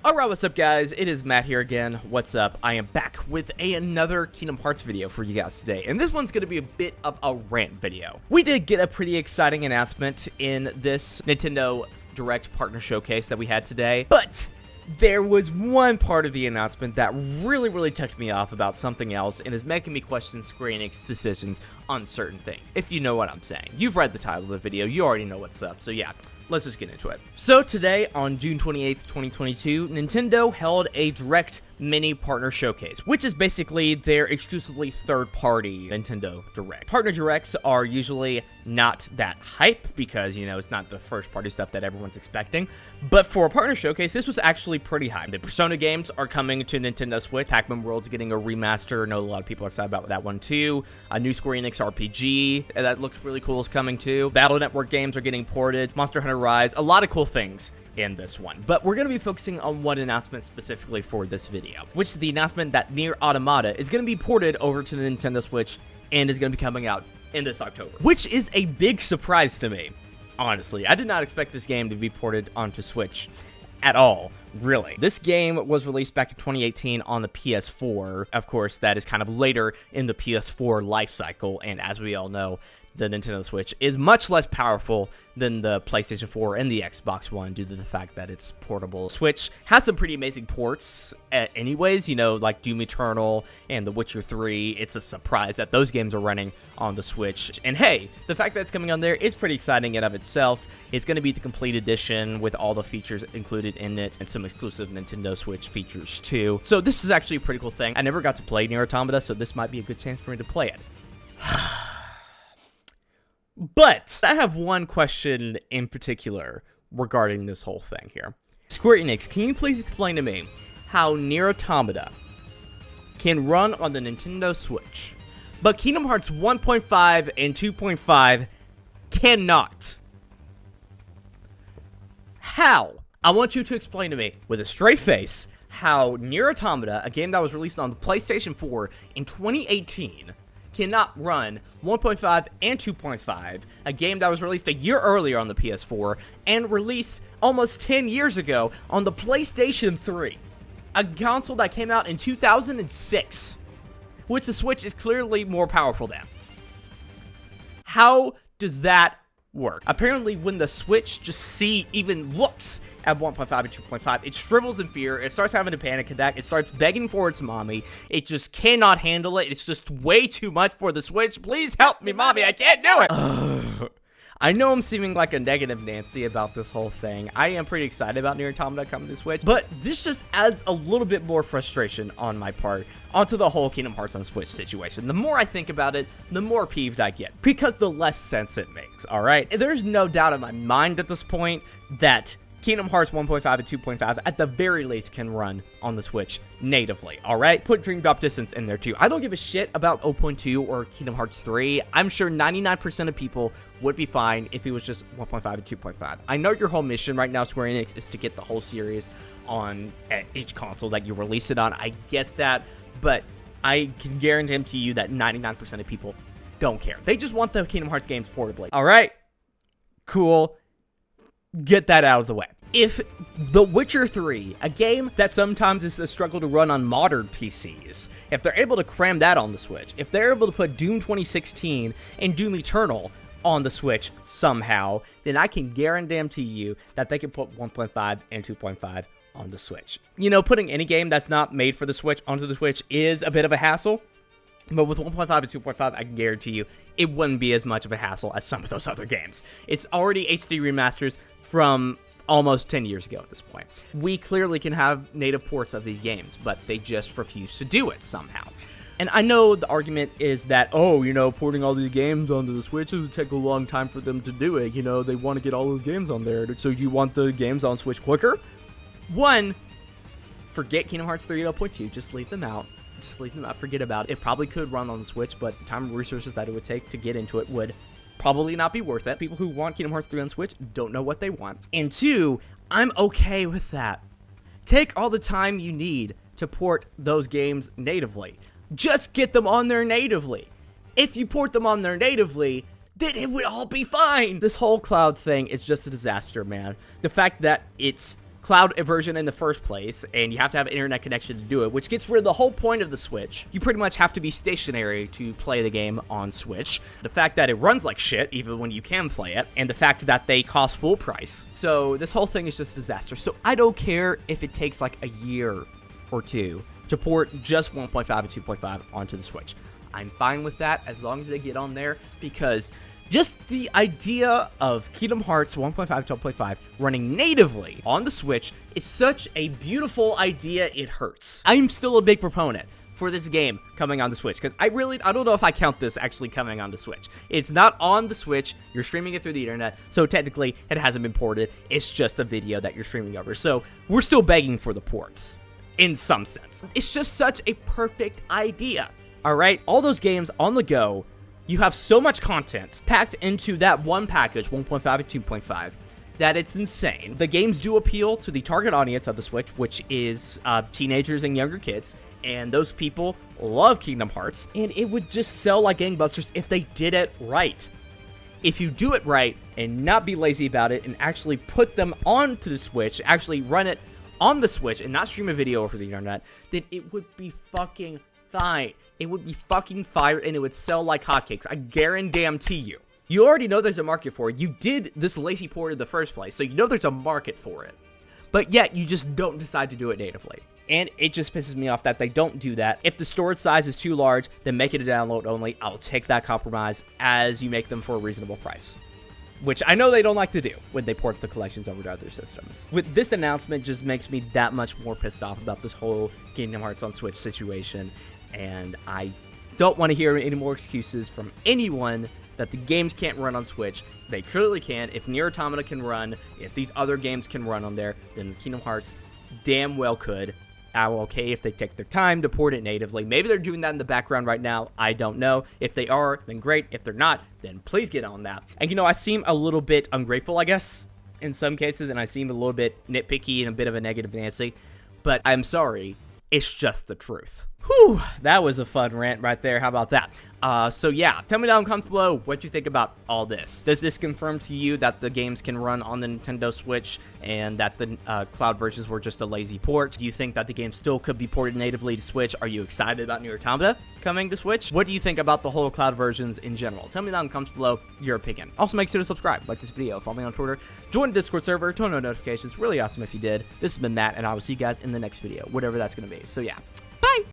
Alright, what's up guys? It is Matt here again. What's up? I am back with another Kingdom Hearts video for you guys today, and this one's going to be a bit of a rant video. We did get a pretty exciting announcement in this Nintendo Direct Partner Showcase that we had today, but there was one part of the announcement that really ticked me off about something else and is making me question Square Enix's decisions on certain things, if you know what I'm saying. You've read the title of the video, you already know what's up, so yeah. Let's just get into it. So today, on June 28th, 2022, Nintendo held a Direct Mini Partner Showcase, which is basically their exclusively third-party Nintendo Direct. Partner Directs are usually not that hype because, you know, it's not the first-party stuff that everyone's expecting. But for a Partner Showcase, this was actually pretty hype. The Persona games are coming to Nintendo Switch. Pac-Man World's getting a remaster. I know a lot of people are excited about that one too. A new Square Enix RPG that looks really cool is coming too. Battle Network games are getting ported. Monster Hunter Rise. A lot of cool things in this one, but we're going to be focusing on one announcement specifically for this video, which is the announcement that Nier Automata is going to be ported over to the Nintendo Switch and is going to be coming out in this October, which is a big surprise to me. Honestly, I did not expect this game to be ported onto Switch at all, really. This game was released back in 2018 on the PS4. Of course, that is kind of later in the PS4 life cycle, and as we all know, the Nintendo Switch is much less powerful than the PlayStation 4 and the Xbox One due to the fact that it's portable. Switch has some pretty amazing ports anyways, you know, like Doom Eternal and The Witcher 3. It's a surprise that those games are running on the Switch. And hey, the fact that it's coming on there is pretty exciting in of itself. It's going to be the complete edition with all the features included in it and some exclusive Nintendo Switch features too. So this is actually a pretty cool thing. I never got to play Nier Automata, so this might be a good chance for me to play it. But I have one question in particular regarding this whole thing here. Square Enix, can you please explain to me how Nier Automata can run on the Nintendo Switch, but Kingdom Hearts 1.5 and 2.5 cannot? How? I want you to explain to me with a straight face how Nier Automata, a game that was released on the PlayStation 4 in 2018, cannot run 1.5 and 2.5, a game that was released a year earlier on the PS4 and released almost 10 years ago on the PlayStation 3, a console that came out in 2006, which the Switch is clearly more powerful than. How does that work? Apparently, when the Switch just even looks at 1.5 and 2.5, it shrivels in fear, it starts having a panic attack, it starts begging for its mommy, it just cannot handle it, it's just way too much for the Switch. Please help me, mommy, I can't do it! I know I'm seeming like a negative Nancy about this whole thing. I am pretty excited about Nier Automata coming to Switch, but this just adds a little bit more frustration on my part onto the whole Kingdom Hearts on Switch situation. The more I think about it, the more peeved I get, because the less sense it makes, alright? There's no doubt in my mind at this point that Kingdom Hearts 1.5 and 2.5, at the very least, can run on the Switch natively, alright? Put Dream Drop Distance in there, too. I don't give a shit about 0.2 or Kingdom Hearts 3. I'm sure 99% of people would be fine if it was just 1.5 and 2.5. I know your whole mission right now, Square Enix, is to get the whole series on each console that you release it on. I get that, but I can guarantee you that 99% of people don't care. They just want the Kingdom Hearts games portably. Alright? Cool. Get that out of the way. If The Witcher 3, a game that sometimes is a struggle to run on modern PCs, if they're able to cram that on the Switch, if they're able to put Doom 2016 and Doom Eternal on the Switch somehow, then I can guarantee you that they can put 1.5 and 2.5 on the Switch. You know, putting any game that's not made for the Switch onto the Switch is a bit of a hassle, but with 1.5 and 2.5, I can guarantee you it wouldn't be as much of a hassle as some of those other games. It's already HD remasters from almost 10 years ago at this point. We clearly can have native ports of these games, but they just refuse to do it somehow. And I know the argument is that, oh, you know, porting all these games onto the Switch, it would take a long time for them to do it. You know, they want to get all those games on there. So you want the games on Switch quicker? One, forget Kingdom Hearts 3 and 0.2. Just leave them out. Just leave them out. Forget about it. It probably could run on the Switch, but the time and resources that it would take to get into it would probably not be worth it. People who want Kingdom Hearts 3 on Switch don't know what they want. And two, I'm okay with that. Take all the time you need to port those games natively. Just get them on there natively. If you port them on there natively, then it would all be fine. This whole cloud thing is just a disaster, man. The fact that it's cloud version in the first place, and you have to have an internet connection to do it, which gets rid of the whole point of the Switch. You pretty much have to be stationary to play the game on Switch. The fact that it runs like shit, even when you can play it, and the fact that they cost full price. So this whole thing is just a disaster. So I don't care if it takes like a year or two to port just 1.5 and 2.5 onto the Switch. I'm fine with that as long as they get on there, because just the idea of Kingdom Hearts 1.5 2.5 running natively on the Switch is such a beautiful idea, it hurts. I'm still a big proponent for this game coming on the Switch, because I don't know if I count this actually coming on the Switch. It's not on the Switch, you're streaming it through the internet, so technically it hasn't been ported, it's just a video that you're streaming over. So we're still begging for the ports, in some sense. It's just such a perfect idea, alright? All those games on the go, you have so much content packed into that one package, 1.5 and 2.5, that it's insane. The games do appeal to the target audience of the Switch, which is teenagers and younger kids, and those people love Kingdom Hearts, and it would just sell like gangbusters if they did it right. If you do it right and not be lazy about it and actually put them onto the Switch, actually run it on the Switch and not stream a video over the internet, then it would be fucking fine. It would be fucking fire, and it would sell like hotcakes. I guarantee you. You already know there's a market for it. You did this lazy port in the first place, so you know there's a market for it. But yet, you just don't decide to do it natively. And it just pisses me off that they don't do that. If the storage size is too large, then make it a download only. I'll take that compromise as you make them for a reasonable price, which I know they don't like to do when they port the collections over to other systems. With this announcement, just makes me that much more pissed off about this whole Kingdom Hearts on Switch situation, and I don't want to hear any more excuses from anyone that the games can't run on Switch. They clearly can. If Nier Automata can run, if these other games can run on there, then Kingdom Hearts damn well could. I'm okay if they take their time to port it natively. Maybe they're doing that in the background right now. I don't know. If they are, then great. If they're not, then please get on that. And you know, I seem a little bit ungrateful, I guess, in some cases, and I seem a little bit nitpicky and a bit of a negative Nancy, but I'm sorry. It's just the truth. Whew, that was a fun rant right there. How about that? So yeah, tell me down in the comments below what you think about all this. Does this confirm to you that the games can run on the Nintendo Switch and that the cloud versions were just a lazy port? Do you think that the game still could be ported natively to Switch? Are you excited about Nier Automata coming to Switch? What do you think about the whole cloud versions in general? Tell me down in the comments below your opinion. Also, make sure to subscribe, like this video, follow me on Twitter, join the Discord server, turn on notifications. Really awesome if you did. This has been Matt, and I will see you guys in the next video, whatever that's going to be. So yeah, bye!